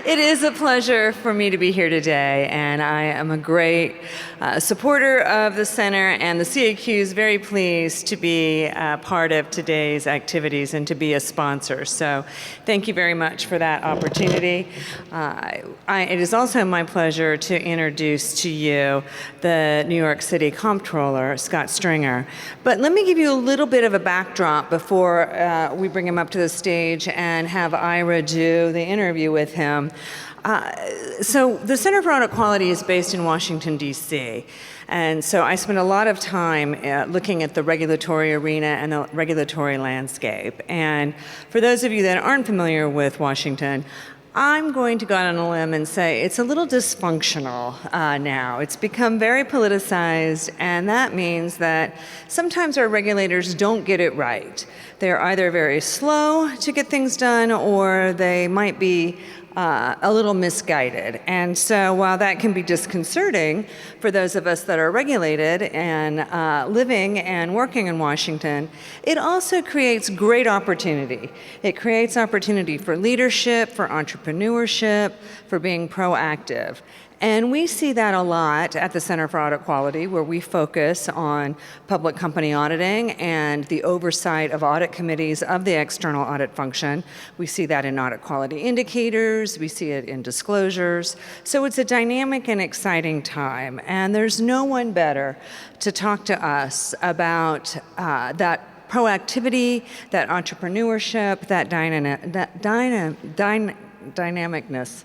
It is a pleasure for me to be here today, and I am a great supporter of the center, and the CAQ is very pleased to be part of today's activities and to be a sponsor. So thank you very much for that opportunity. It is also my pleasure to introduce to you the New York City Comptroller, Scott Stringer. But let me give you a little bit of a backdrop before we bring him up to the stage and have Ira do the interview with him. So the Center for Audit Quality is based in Washington, D.C., and so I spent a lot of time looking at the regulatory arena and the regulatory landscape. And for those of you that aren't familiar with Washington, I'm going to go out on a limb and say it's a little dysfunctional now. It's become very politicized, and that means that sometimes our regulators don't get it right. They're either very slow to get things done, or they might be a little misguided. And so while that can be disconcerting for those of us that are regulated and living and working in Washington, it also creates great opportunity. It creates opportunity for leadership, for entrepreneurship, for being proactive. And we see that a lot at the Center for Audit Quality, where we focus on public company auditing and the oversight of audit committees of the external audit function. We see that in audit quality indicators, we see it in disclosures. So it's a dynamic and exciting time, and there's no one better to talk to us about that proactivity, that entrepreneurship, that dynamicness.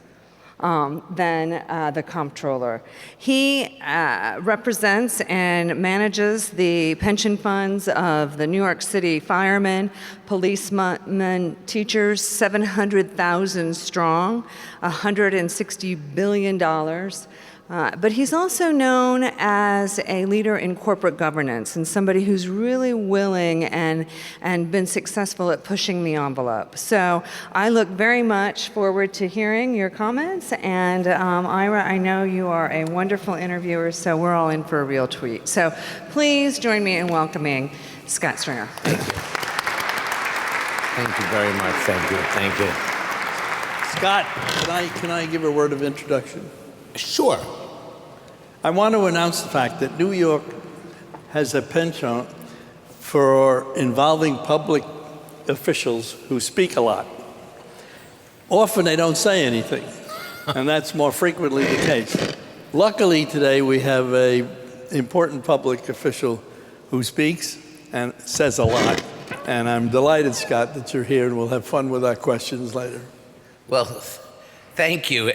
Than the Comptroller. He represents and manages the pension funds of the New York City firemen, policemen, teachers, 700,000 strong, $160 billion. But he's also known as a leader in corporate governance and somebody who's really willing and been successful at pushing the envelope. So I look very much forward to hearing your comments. And Ira, I know you are a wonderful interviewer, so we're all in for a real treat. So please join me in welcoming Scott Stringer. Thank you. Thank you very much. Thank you. Thank you. Scott, can I give a word of introduction? Sure. I want to announce the fact that New York has a penchant for involving public officials who speak a lot. Often they don't say anything, and that's more frequently the case. Luckily today we have an important public official who speaks and says a lot, and I'm delighted, Scott, that you're here, and we'll have fun with our questions later. Well, thank you.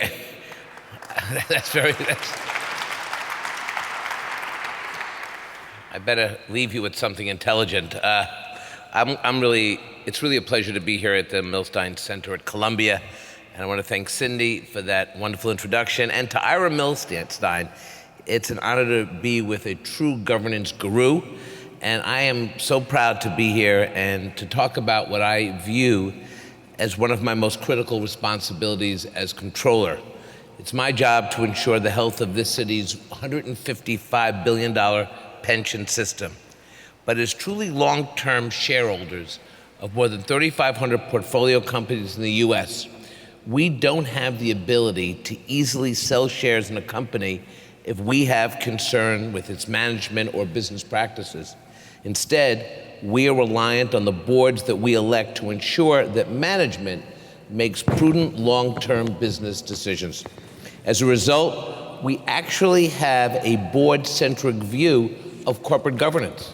I better leave you with something intelligent. It's really a pleasure to be here at the Millstein Center at Columbia, and I want to thank Cindy for that wonderful introduction, and to Ira Millstein. It's an honor to be with a true governance guru, and I am so proud to be here and to talk about what I view as one of my most critical responsibilities as Comptroller. It's my job to ensure the health of this city's $155 billion pension system. But as truly long-term shareholders of more than 3,500 portfolio companies in the US, we don't have the ability to easily sell shares in a company if we have concern with its management or business practices. Instead, we are reliant on the boards that we elect to ensure that management makes prudent long-term business decisions. As a result, we actually have a board-centric view of corporate governance.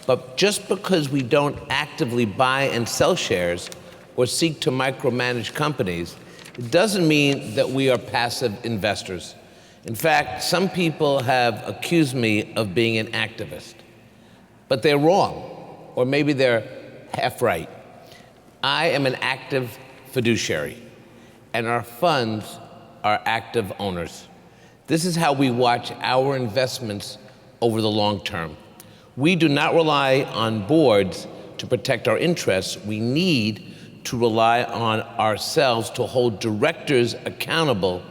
But just because we don't actively buy and sell shares or seek to micromanage companies, it doesn't mean that we are passive investors. In fact, some people have accused me of being an activist, but they're wrong, or maybe they're half right. I am an active fiduciary, and our funds are active owners. This is how we watch our investments over the long term. We do not rely on boards to protect our interests. We need to rely on ourselves to hold directors accountable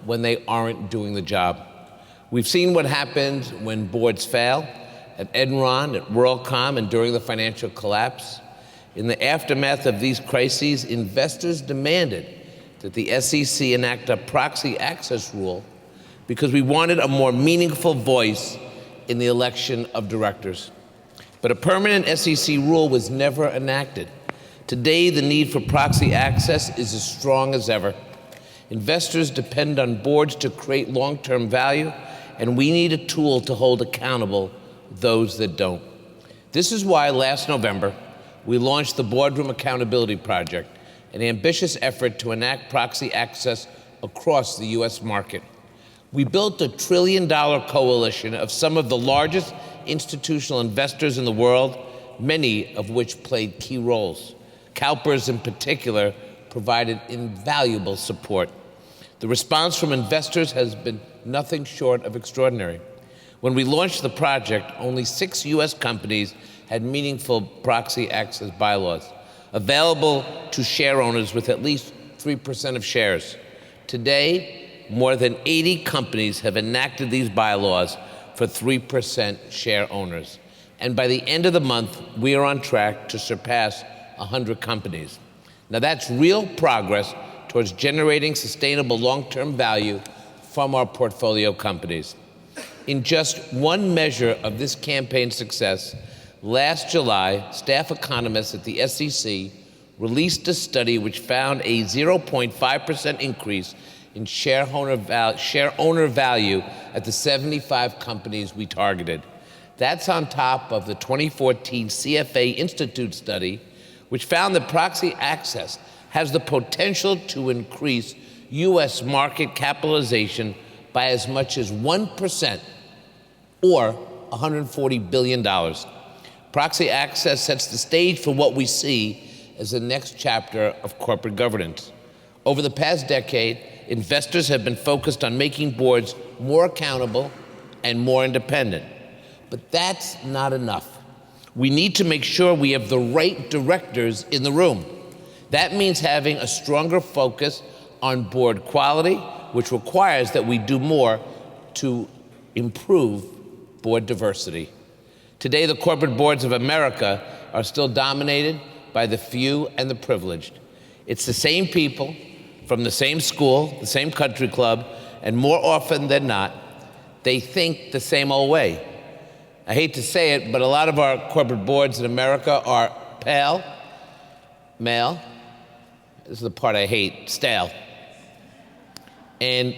when they aren't doing the job. We've seen what happens when boards fail, at Enron, at WorldCom, and during the financial collapse. In the aftermath of these crises, investors demanded that the SEC enact a proxy access rule because we wanted a more meaningful voice in the election of directors. But a permanent SEC rule was never enacted. Today, the need for proxy access is as strong as ever. Investors depend on boards to create long-term value, and we need a tool to hold accountable those that don't. This is why last November, we launched the Boardroom Accountability Project, an ambitious effort to enact proxy access across the U.S. market. We built a $1 trillion coalition of some of the largest institutional investors in the world, many of which played key roles. CalPERS in particular provided invaluable support. The response from investors has been nothing short of extraordinary. When we launched the project, only 6 U.S. companies had meaningful proxy access bylaws available to share owners with at least 3% of shares. Today, more than 80 companies have enacted these bylaws for 3% share owners. And by the end of the month, we are on track to surpass 100 companies. Now that's real progress towards generating sustainable long-term value from our portfolio companies. In just one measure of this campaign's success, last July, staff economists at the SEC released a study which found a 0.5% increase in share owner value at the 75 companies we targeted. That's on top of the 2014 CFA Institute study, which found that proxy access has the potential to increase U.S. market capitalization by as much as 1%, or $140 billion. Proxy access sets the stage for what we see as the next chapter of corporate governance. Over the past decade, investors have been focused on making boards more accountable and more independent. But that's not enough. We need to make sure we have the right directors in the room. That means having a stronger focus on board quality, which requires that we do more to improve board diversity. Today, the corporate boards of America are still dominated by the few and the privileged. It's the same people from the same school, the same country club, and more often than not, they think the same old way. I hate to say it, but a lot of our corporate boards in America are pale, male, this is the part I hate, stale. And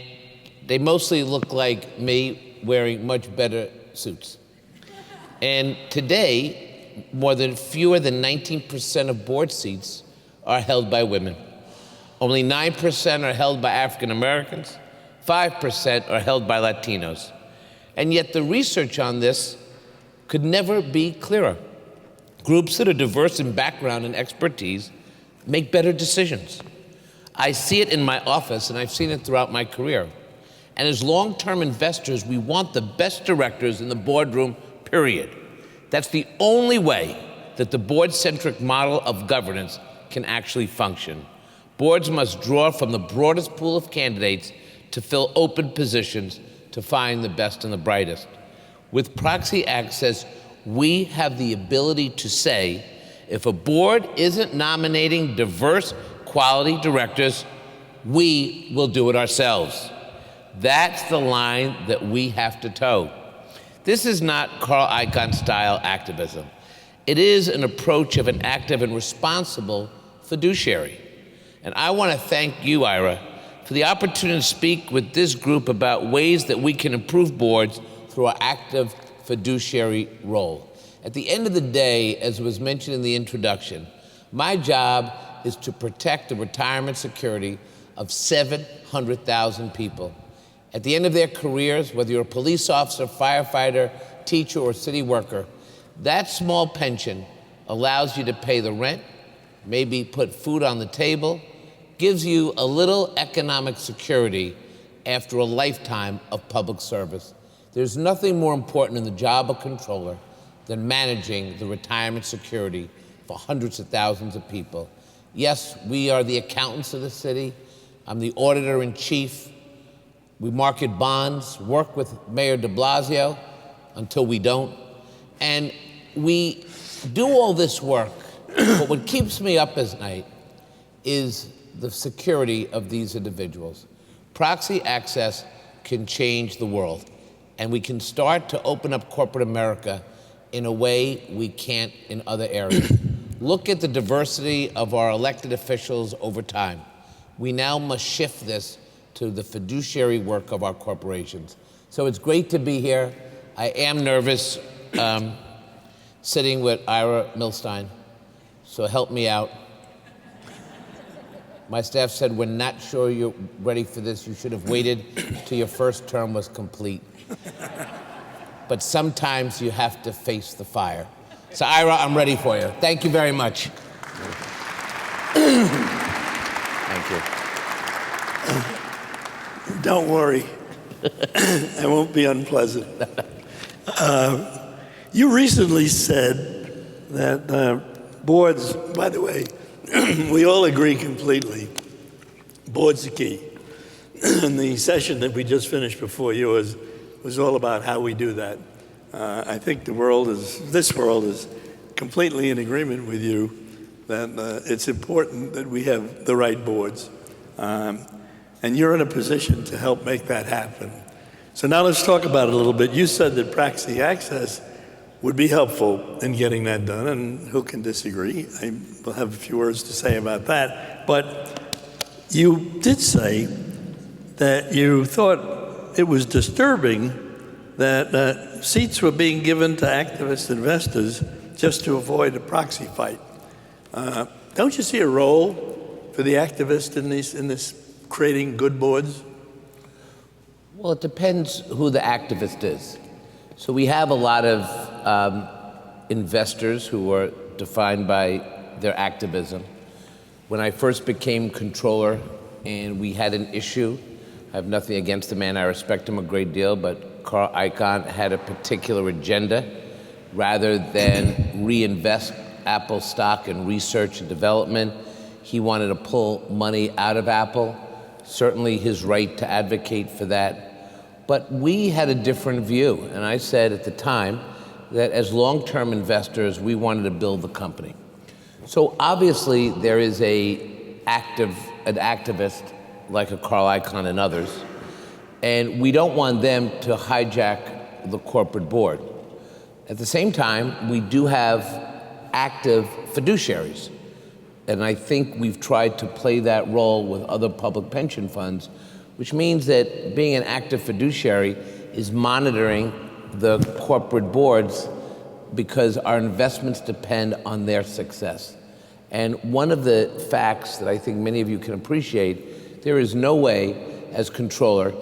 they mostly look like me wearing much better suits. And today, fewer than 19% of board seats are held by women. Only 9% are held by African Americans, 5% are held by Latinos. And yet the research on this could never be clearer. Groups that are diverse in background and expertise make better decisions. I see it in my office, and I've seen it throughout my career. And as long-term investors, we want the best directors in the boardroom, period. That's the only way that the board-centric model of governance can actually function. Boards must draw from the broadest pool of candidates to fill open positions to find the best and the brightest. With proxy access, we have the ability to say, if a board isn't nominating diverse, quality directors, we will do it ourselves. That's the line that we have to toe. This is not Carl Icahn-style activism. It is an approach of an active and responsible fiduciary. And I want to thank you, Ira, for the opportunity to speak with this group about ways that we can improve boards through our active fiduciary role. At the end of the day, as was mentioned in the introduction, my job is to protect the retirement security of 700,000 people. At the end of their careers, whether you're a police officer, firefighter, teacher, or city worker, that small pension allows you to pay the rent, maybe put food on the table, gives you a little economic security after a lifetime of public service. There's nothing more important in the job of controller than managing the retirement security for hundreds of thousands of people. Yes, we are the accountants of the city. I'm the auditor-in-chief. We market bonds, work with Mayor de Blasio until we don't. And we do all this work, but what keeps me up at night is the security of these individuals. Proxy access can change the world, and we can start to open up corporate America in a way we can't in other areas. Look at the diversity of our elected officials over time. We now must shift this to the fiduciary work of our corporations. So it's great to be here. I am nervous sitting with Ira Millstein, so help me out. My staff said, we're not sure you're ready for this. You should have waited till your first term was complete. But sometimes you have to face the fire. So Ira, I'm ready for you. Thank you very much. Thank you. Don't worry. I won't be unpleasant. You recently said that boards, by the way, we all agree completely, boards are key. And the session that we just finished before yours was all about how we do that. I think this world is completely in agreement with you that it's important that we have the right boards. And you're in a position to help make that happen. So now let's talk about it a little bit. You said that proxy access would be helpful in getting that done, and who can disagree? I will have a few words to say about that. But you did say that you thought it was disturbing that seats were being given to activist investors just to avoid a proxy fight. Don't you see a role for the activist in this creating good boards? Well, it depends who the activist is. So we have a lot of investors who are defined by their activism. When I first became controller and we had an issue, I have nothing against the man, I respect him a great deal, but Carl Icahn had a particular agenda. Rather than reinvest Apple stock in research and development, he wanted to pull money out of Apple. Certainly his right to advocate for that. But we had a different view, and I said at the time that as long-term investors, we wanted to build the company. So obviously there is an activist like a Carl Icahn and others, and we don't want them to hijack the corporate board. At the same time, we do have active fiduciaries, and I think we've tried to play that role with other public pension funds, which means that being an active fiduciary is monitoring the corporate boards because our investments depend on their success. And one of the facts that I think many of you can appreciate, there is no way as controller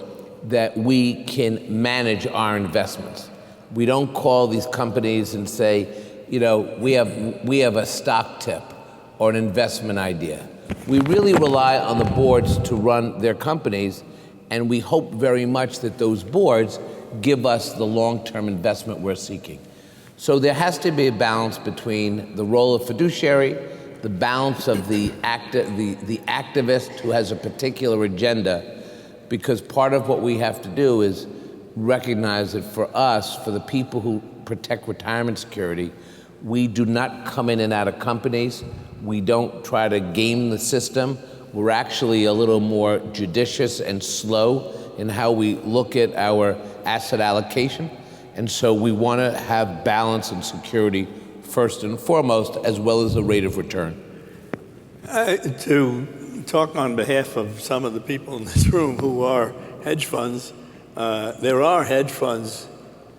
that we can manage our investments. We don't call these companies and say, you know, we have a stock tip or an investment idea. We really rely on the boards to run their companies, and we hope very much that those boards give us the long-term investment we're seeking. So there has to be a balance between the role of fiduciary, the balance of the activist who has a particular agenda, because part of what we have to do is recognize that for us, for the people who protect retirement security, we do not come in and out of companies. We don't try to game the system. We're actually a little more judicious and slow in how we look at our asset allocation. And so we want to have balance and security first and foremost, as well as the rate of return. To talk on behalf of some of the people in this room who are hedge funds, there are hedge funds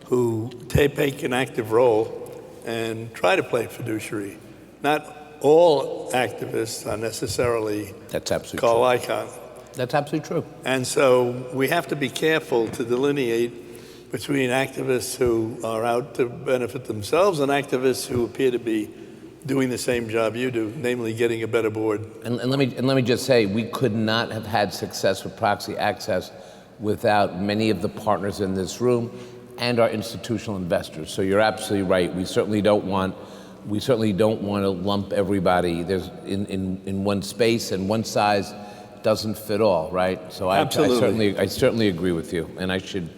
who take an active role and try to play fiduciary. Not all activists are necessarily That's absolutely Carl true. Icahn. That's absolutely true. And so we have to be careful to delineate between activists who are out to benefit themselves and activists who appear to be doing the same job you do, namely getting a better board. And let me just say, we could not have had success with proxy access without many of the partners in this room and our institutional investors. So you're absolutely right. We certainly don't want to lump everybody in one space, and one size doesn't fit all, right? So I certainly agree with you, and I should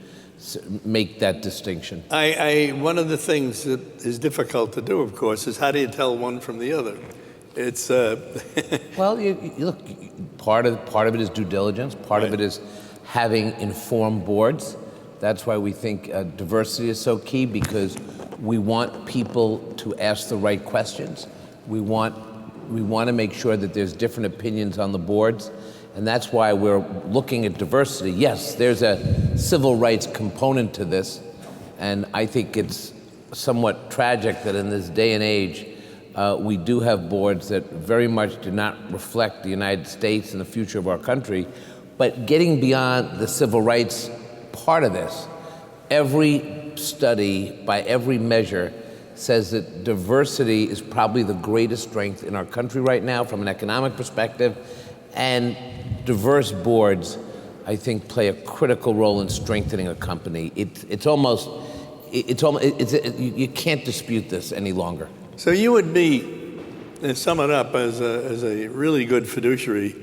make that distinction. One of the things that is difficult to do, of course, is how do you tell one from the other? It's Well, look, Part of it is due diligence. Part of it is having informed boards. That's why we think diversity is so key, because we want people to ask the right questions. We want to make sure that there's different opinions on the boards, and that's why we're looking at diversity. Yes, there's a civil rights component to this, and I think it's somewhat tragic that in this day and age, we do have boards that very much do not reflect the United States and the future of our country. But getting beyond the civil rights part of this, every study by every measure says that diversity is probably the greatest strength in our country right now from an economic perspective, and diverse boards, I think, play a critical role in strengthening a company. You can't dispute this any longer. So you would be, to sum it up, as a really good fiduciary,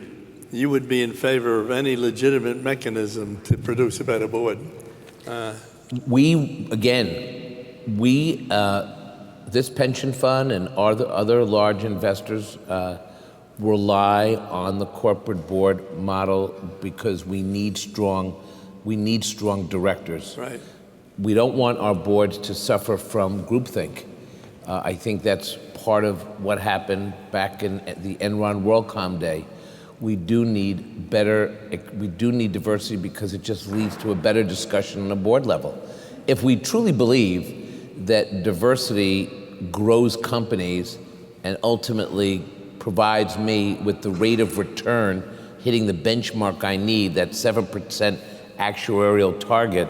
you would be in favor of any legitimate mechanism to produce a better board. This pension fund and other large investors rely on the corporate board model because we need strong directors. Right. We don't want our boards to suffer from groupthink. I think that's part of what happened back in the Enron WorldCom day. We do need diversity because it just leads to a better discussion on a board level. If we truly believe that diversity grows companies and ultimately provides me with the rate of return hitting the benchmark I need, that 7% actuarial target,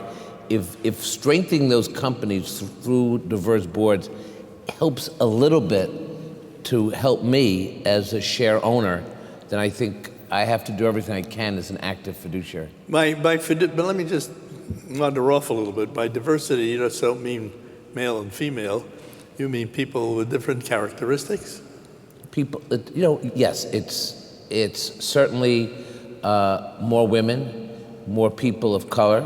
if strengthening those companies through diverse boards helps a little bit to help me as a share owner, then I think I have to do everything I can as an active fiduciary. But let me just wander off a little bit. By diversity, you just don't mean male and female. You mean people with different characteristics? People, yes, it's certainly more women, more people of color,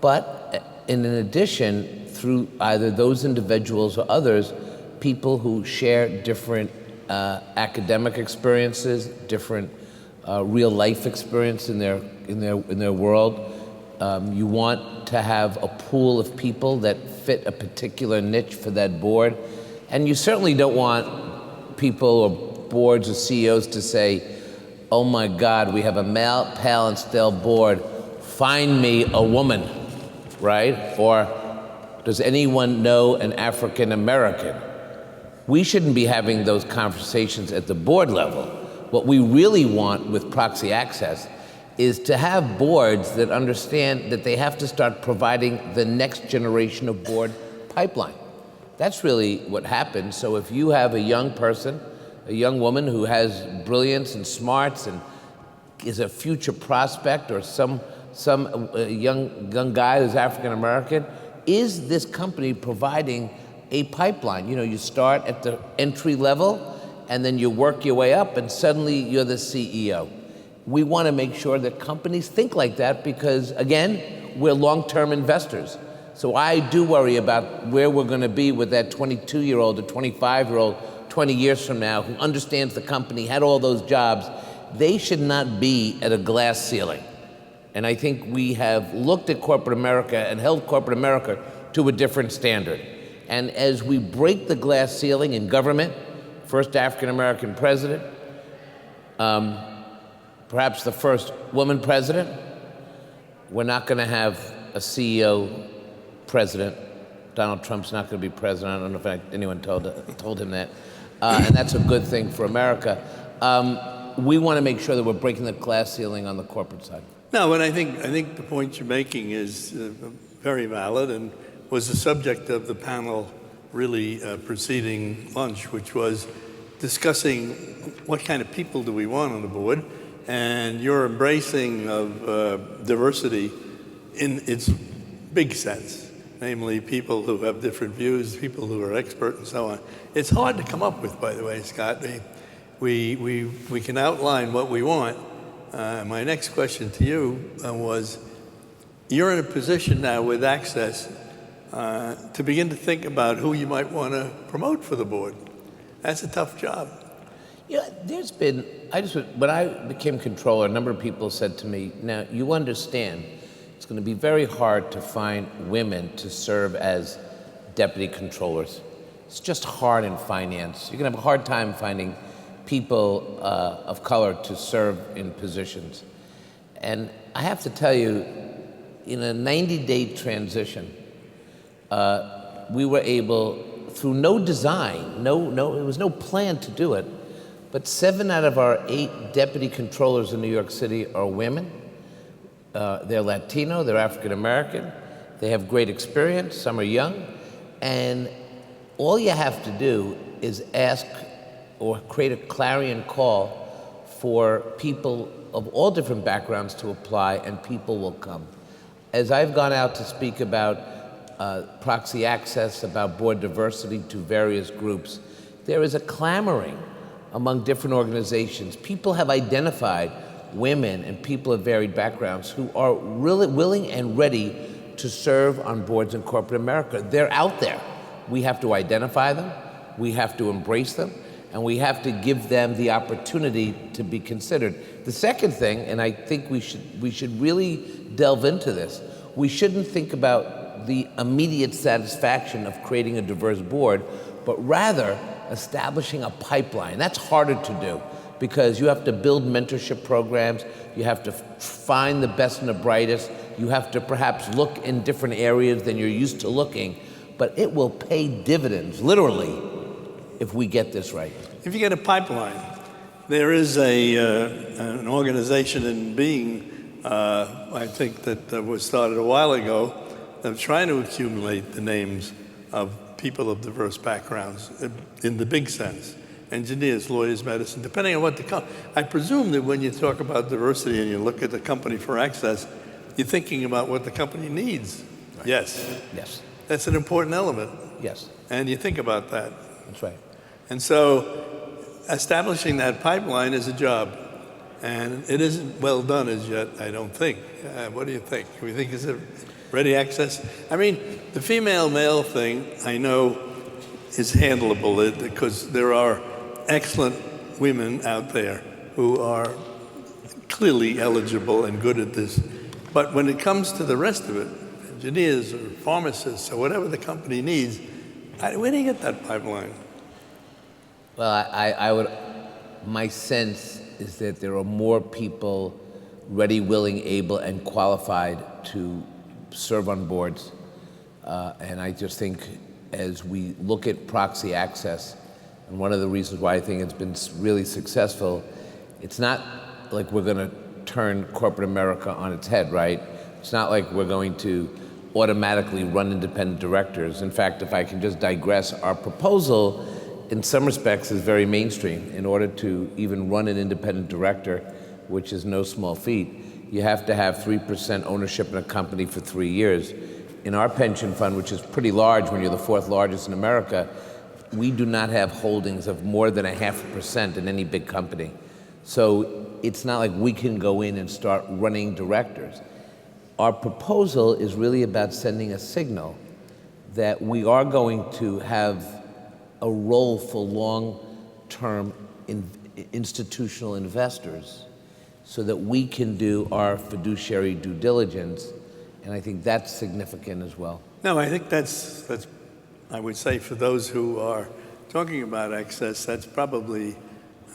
but in addition, through either those individuals or others, people who share different academic experiences, different real life experience in their world. You want to have a pool of people that fit a particular niche for that board, and you certainly don't want people or boards or CEOs to say, "Oh my God, we have a male, pale, and stale board. Find me a woman," right? Or, "Does anyone know an African American?" We shouldn't be having those conversations at the board level. What we really want with proxy access is to have boards that understand that they have to start providing the next generation of board pipeline. That's really what happens. So if you have a young person, a young woman who has brilliance and smarts and is a future prospect, or some young guy who's African American, is this company providing a pipeline? You start at the entry level and then you work your way up and suddenly you're the CEO. We want to make sure that companies think like that because, again, we're long-term investors. So I do worry about where we're going to be with that 22-year-old or 25-year-old 20 years from now who understands the company, had all those jobs. They should not be at a glass ceiling. And I think we have looked at corporate America and held corporate America to a different standard. And as we break the glass ceiling in government, first African-American president, perhaps the first woman president, we're not going to have a CEO president. Donald Trump's not going to be president. I don't know if anyone told him that. And that's a good thing for America. We want to make sure that we're breaking the glass ceiling on the corporate side. No, and I think the point you're making is very valid and was the subject of the panel really preceding lunch, which was discussing what kind of people do we want on the board, and your embracing of diversity in its big sense, namely people who have different views, people who are expert, and so on. It's hard to come up with, by the way, Scott. We can outline what we want. My next question to you was, you're in a position now with access to begin to think about who you might want to promote for the board. That's a tough job. Yeah, there's been when I became controller, a number of people said to me, now you understand, it's going to be very hard to find women to serve as deputy controllers. It's just hard in finance. You're going to have a hard time finding people of color to serve in positions. And I have to tell you, in a 90-day transition, we were able, through no design, there was no plan to do it, but 7 out of our 8 deputy controllers in New York City are women. They're Latino, they're African American, they have great experience, some are young, and all you have to do is ask or create a clarion call for people of all different backgrounds to apply, and people will come. As I've gone out to speak about proxy access, about board diversity to various groups, there is a clamoring among different organizations. People have identified women and people of varied backgrounds who are really willing and ready to serve on boards in corporate America. They're out there. We have to identify them, we have to embrace them, and we have to give them the opportunity to be considered. The second thing, and I think we should really delve into this, we shouldn't think about the immediate satisfaction of creating a diverse board, but rather establishing a pipeline. That's harder to do because you have to build mentorship programs, you have to find the best and the brightest, you have to perhaps look in different areas than you're used to looking, but it will pay dividends, literally, if we get this right. If you get a pipeline, there is an organization in being, I think that was started a while ago, of trying to accumulate the names of people of diverse backgrounds in the big sense. Engineers, lawyers, medicine, depending on what the I presume that when you talk about diversity and you look at the company for access, you're thinking about what the company needs. Right. Yes. Yes. That's an important element. Yes. And you think about that. That's right. And so establishing that pipeline is a job. And it isn't well done as yet, I don't think. What do you think? Do we think is it ready access? I mean, the female-male thing, I know, is handleable because there are excellent women out there who are clearly eligible and good at this. But when it comes to the rest of it, engineers or pharmacists or whatever the company needs, where do you get that pipeline? Well, my sense is that there are more people ready, willing, able, and qualified to serve on boards. And I just think as we look at proxy access, and one of the reasons why I think it's been really successful, it's not like we're going to turn corporate America on its head, right? It's not like we're going to automatically run independent directors. In fact, if I can just digress, our proposal in some respects is very mainstream. In order to even run an independent director, which is no small feat, you have to have 3% ownership in a company for 3 years. In our pension fund, which is pretty large when you're the 4th largest in America, we do not have holdings of more than 0.5% in any big company. So it's not like we can go in and start running directors. Our proposal is really about sending a signal that we are going to have a role for long-term institutional investors so that we can do our fiduciary due diligence, and I think that's significant as well. No, I think that's I would say for those who are talking about access, that's probably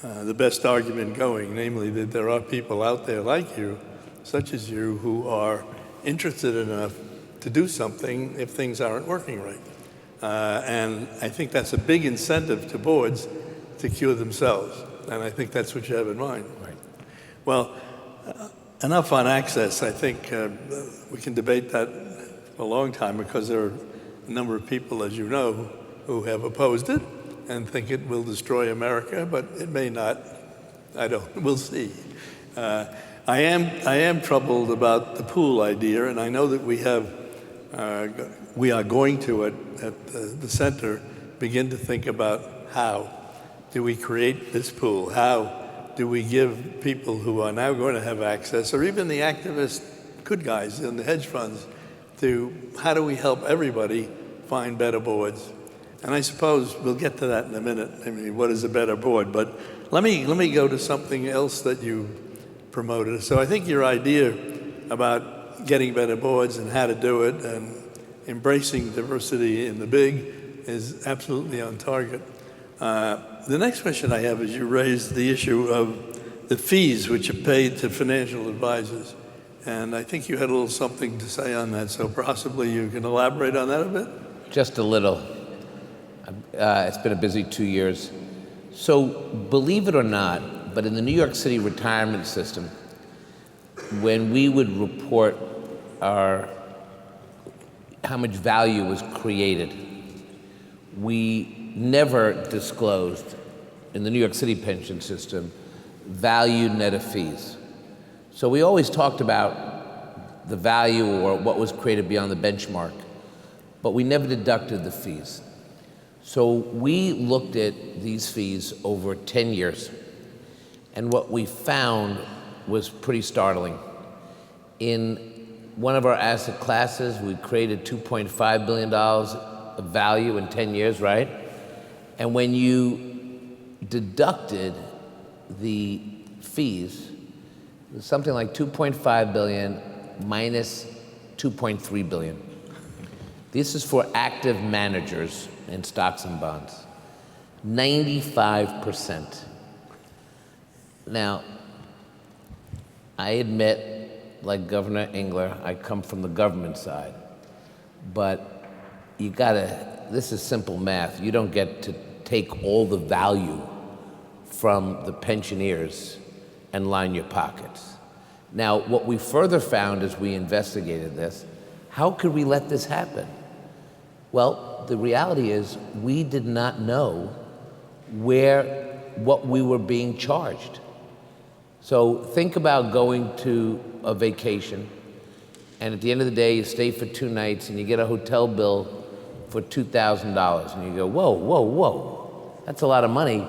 the best argument going, namely that there are people out there like you, such as you, who are interested enough to do something if things aren't working right. And I think that's a big incentive to boards to cure themselves. And I think that's what you have in mind. Right. Well, enough on access. I think we can debate that for a long time because there are a number of people, as you know, who have opposed it and think it will destroy America, but it may not. I don't. We'll see. I am troubled about the pool idea, and I know that we are going to at the center begin to think about how do we create this pool? How do we give people who are now going to have access, or even the activist good guys in the hedge funds, to how do we help everybody find better boards? And I suppose we'll get to that in a minute. I mean, what is a better board? But let me go to something else that you promoted. So I think your idea about getting better boards and how to do it and embracing diversity in the big is absolutely on target. The next question I have is you raised the issue of the fees which are paid to financial advisors. And I think you had a little something to say on that, so possibly you can elaborate on that a bit? Just a little. It's been a busy 2 years. So believe it or not, but in the New York City retirement system, when we would report how much value was created, we never disclosed in the New York City pension system value net of fees. So we always talked about the value or what was created beyond the benchmark, but we never deducted the fees. So we looked at these fees over 10 years, and what we found was pretty startling. In one of our asset classes, we created $2.5 billion of value in 10 years, right? And when you deducted the fees, it was something like 2.5 billion minus 2.3 billion. This is for active managers in stocks and bonds. 95%. Now, I admit, like Governor Engler, I come from the government side, but this is simple math. You don't get to take all the value from the pensioners and line your pockets. Now, what we further found as we investigated this, how could we let this happen? Well, the reality is we did not know what we were being charged. So think about going to a vacation, and at the end of the day, you stay for 2 nights and you get a hotel bill for $2,000, and you go, whoa, whoa, whoa, that's a lot of money.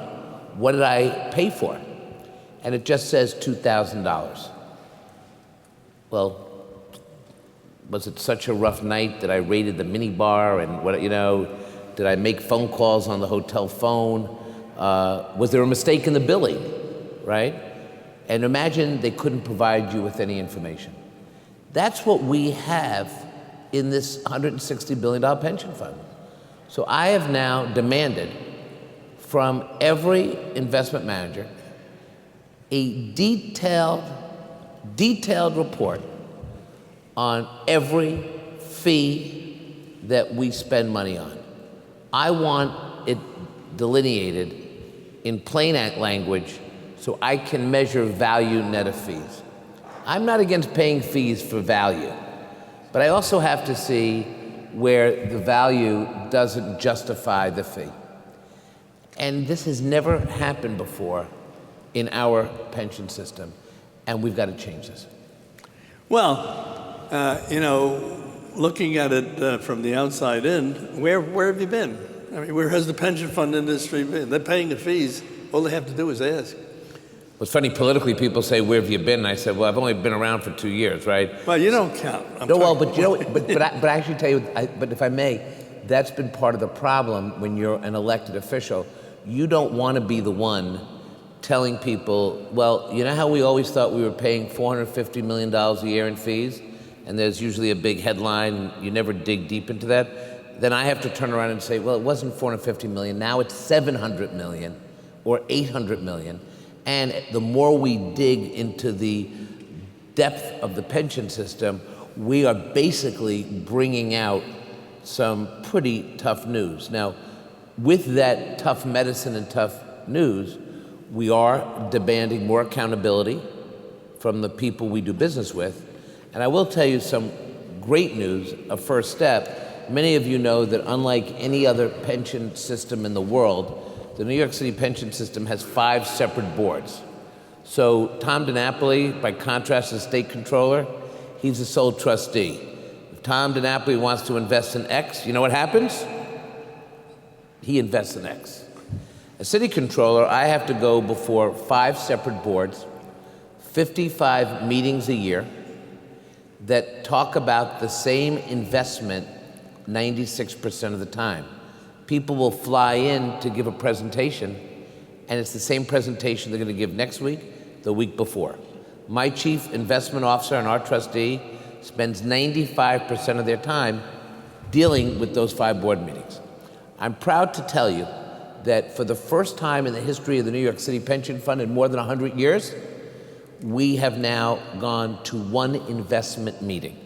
What did I pay for? And it just says $2,000. Well, was it such a rough night that I raided the minibar and did I make phone calls on the hotel phone? Was there a mistake in the billing, right? And imagine they couldn't provide you with any information. That's what we have in this $160 billion pension fund. So I have now demanded from every investment manager a detailed report on every fee that we spend money on. I want it delineated in plain language so I can measure value net of fees. I'm not against paying fees for value, but I also have to see where the value doesn't justify the fee. And this has never happened before in our pension system, and we've got to change this. Well, looking at it from the outside in, where have you been? I mean, where has the pension fund industry been? They're paying the fees. All they have to do is ask. Well, it's funny, politically, people say, where have you been? And I said, well, I've only been around for 2 years, right? Well, you don't count. But I actually tell you, but if I may, that's been part of the problem when you're an elected official. You don't want to be the one telling people, well, you know how we always thought we were paying $450 million a year in fees? And there's usually a big headline, you never dig deep into that. Then I have to turn around and say, well, it wasn't $450 million, now it's $700 million or $800 million. And the more we dig into the depth of the pension system, we are basically bringing out some pretty tough news. Now, with that tough medicine and tough news, we are demanding more accountability from the people we do business with. And I will tell you some great news, a first step. Many of you know that unlike any other pension system in the world, the New York City pension system has 5 separate boards. So Tom DiNapoli, by contrast, is state controller. He's the sole trustee. If Tom DiNapoli wants to invest in X, you know what happens? He invests in X. As city controller, I have to go before 5 separate boards, 55 meetings a year that talk about the same investment 96% of the time. People will fly in to give a presentation, and it's the same presentation they're going to give next week, the week before. My chief investment officer and our trustee spends 95% of their time dealing with those 5 board meetings. I'm proud to tell you that for the first time in the history of the New York City Pension Fund in more than 100 years, we have now gone to 1 investment meeting,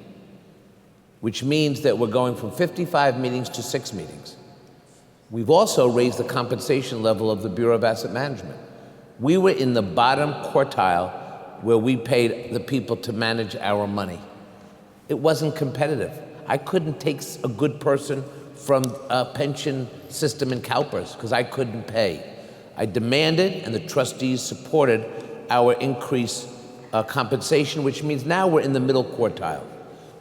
which means that we're going from 55 meetings to 6 meetings. We've also raised the compensation level of the Bureau of Asset Management. We were in the bottom quartile where we paid the people to manage our money. It wasn't competitive. I couldn't take a good person from a pension system in CalPERS because I couldn't pay. I demanded, and the trustees supported our increased compensation, which means now we're in the middle quartile.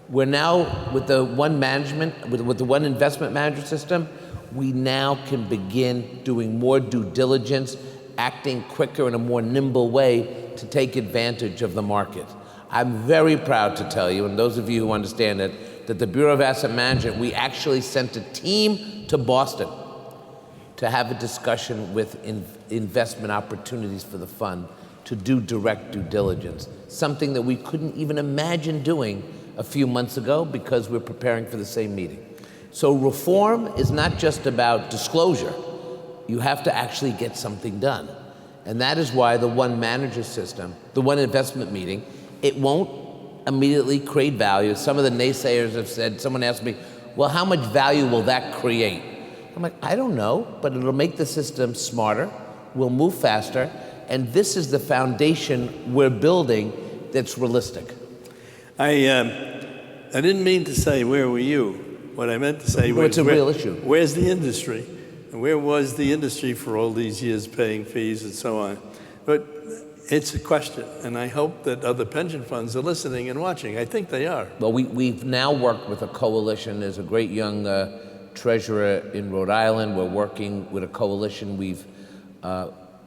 We're now, with the one management, with the one investment manager system, we now can begin doing more due diligence, acting quicker in a more nimble way to take advantage of the market. I'm very proud to tell you, and those of you who understand it, that the Bureau of Asset Management, we actually sent a team to Boston to have a discussion with investment opportunities for the fund to do direct due diligence, something that we couldn't even imagine doing a few months ago because we're preparing for the same meeting. So reform is not just about disclosure. You have to actually get something done. And that is why the one manager system, the one investment meeting, it won't immediately create value. Some of the naysayers have said, someone asked me, well, how much value will that create? I'm like, I don't know, but it'll make the system smarter, we'll move faster, and this is the foundation we're building that's realistic. I didn't mean to say, where were you? What I meant to say was, it's a real issue. Where's the industry? And where was the industry for all these years paying fees and so on? But it's a question, and I hope that other pension funds are listening and watching. I think they are. Well, we've now worked with a coalition. There's a great young treasurer in Rhode Island. We're working with a coalition. We've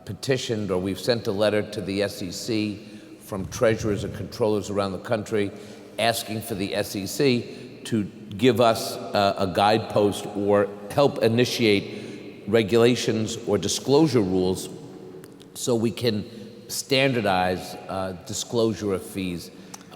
petitioned, or we've sent a letter to the SEC from treasurers and controllers around the country asking for the SEC to give us a guidepost or help initiate regulations or disclosure rules so we can standardize disclosure of fees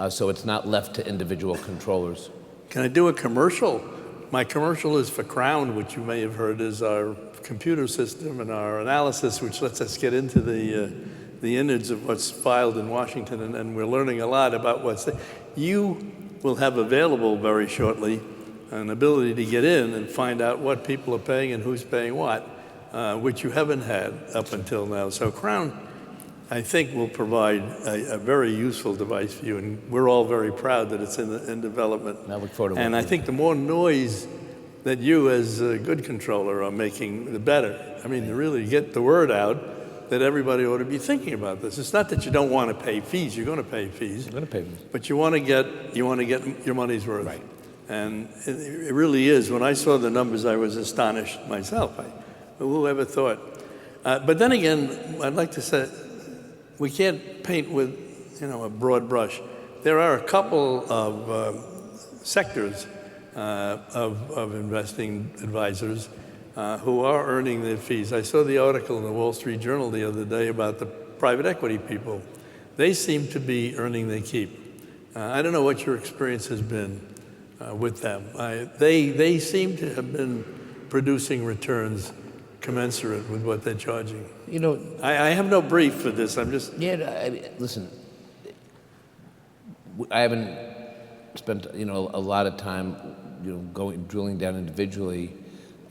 so it's not left to individual controllers. Can I do a commercial? My commercial is for Crown, which you may have heard is our computer system and our analysis, which lets us get into the innards of what's filed in Washington, and we're learning a lot about what's there. You will have available very shortly an ability to get in and find out what people are paying and who's paying what, which you haven't had up until now. So Crown, I think, will provide a very useful device for you, and we're all very proud that it's in development. I look forward to and I think the more noise that you as a good controller are making, the better. I mean, to really get the word out that everybody ought to be thinking about this. It's not that you don't want to pay fees. You're going to pay fees. I'm going to pay fees. But you want to get your money's worth. Right. And it really is. When I saw the numbers, I was astonished myself. Who ever thought? But then again, I'd like to say, we can't paint with, a broad brush. There are a couple of sectors of investing advisors who are earning their fees. I saw the article in the Wall Street Journal the other day about the private equity people. They seem to be earning their keep. I don't know what your experience has been with them. They seem to have been producing returns commensurate with what they're charging. I have no brief for this. I'm just... Yeah, listen, I haven't spent, a lot of time, drilling down individually.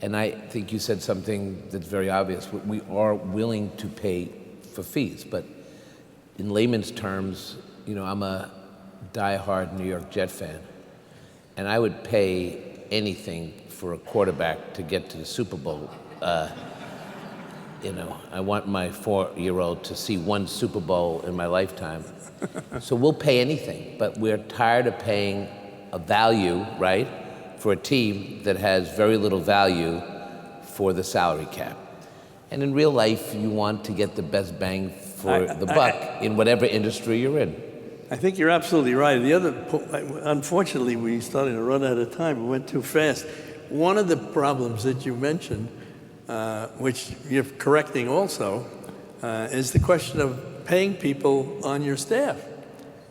And I think you said something that's very obvious. We are willing to pay for fees, but in layman's terms, I'm a diehard New York Jet fan, and I would pay anything for a quarterback to get to the Super Bowl. I want my 4-year-old to see one Super Bowl in my lifetime. So we'll pay anything, but we're tired of paying a value, right, for a team that has very little value for the salary cap. And in real life, you want to get the best bang for the buck in whatever industry you're in. I think you're absolutely right. The other, unfortunately, we started to run out of time. We went too fast. One of the problems that you mentioned, which you're correcting also, is the question of paying people on your staff,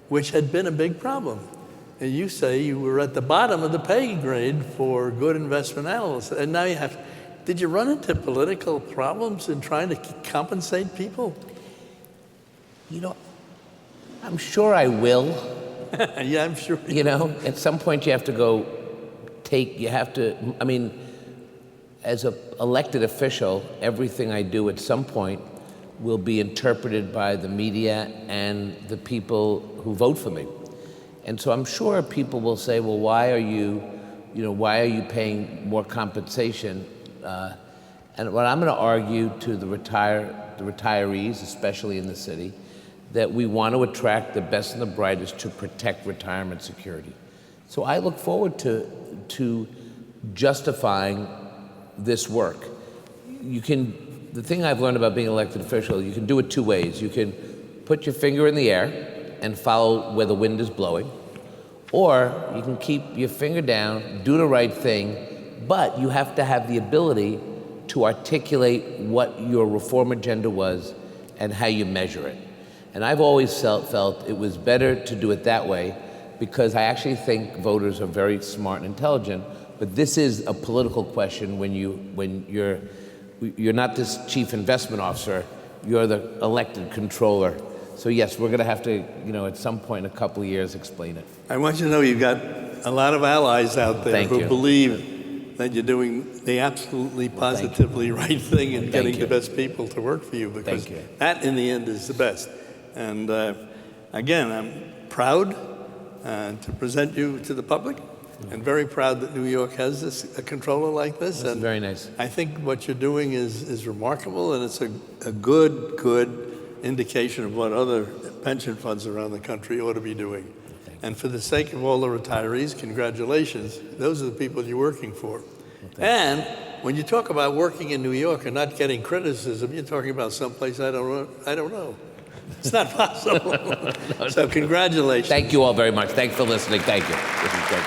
which had been a big problem. And you say you were at the bottom of the pay grade for good investment analysts, and now you have. Did you run into political problems in trying to compensate people? You know, I'm sure I will. Yeah, I'm sure. You know, at some point you have to go I mean, as an elected official, everything I do at some point will be interpreted by the media and the people who vote for me. And so I'm sure people will say, well, why are you paying more compensation? And what I'm going to argue to the retirees, especially in the city, that we want to attract the best and the brightest to protect retirement security. So I look forward to justifying this work. The thing I've learned about being an elected official, you can do it two ways. You can put your finger in the air and follow where the wind is blowing, or you can keep your finger down, do the right thing, but you have to have the ability to articulate what your reform agenda was and how you measure it. And I've always felt it was better to do it that way, because I actually think voters are very smart and intelligent, but this is a political question when you're not this chief investment officer, you're the elected controller. So yes, we're gonna have to, at some point in a couple of years, explain it. I want you to know you've got a lot of allies out there who believe that you're doing the absolutely positively right thing and getting the best people to work for you, because that in the end is the best. And again, I'm proud to present you to the public, and very proud that New York has a controller like this. That's very nice. I think what you're doing is remarkable, and it's a good indication of what other pension funds around the country ought to be doing. And for the sake of all the retirees, congratulations. Those are the people you're working for. And when you talk about working in New York and not getting criticism, you're talking about someplace I don't know. It's not possible. No, so congratulations. Thank you all very much. Thanks for listening. Thank you. This is great.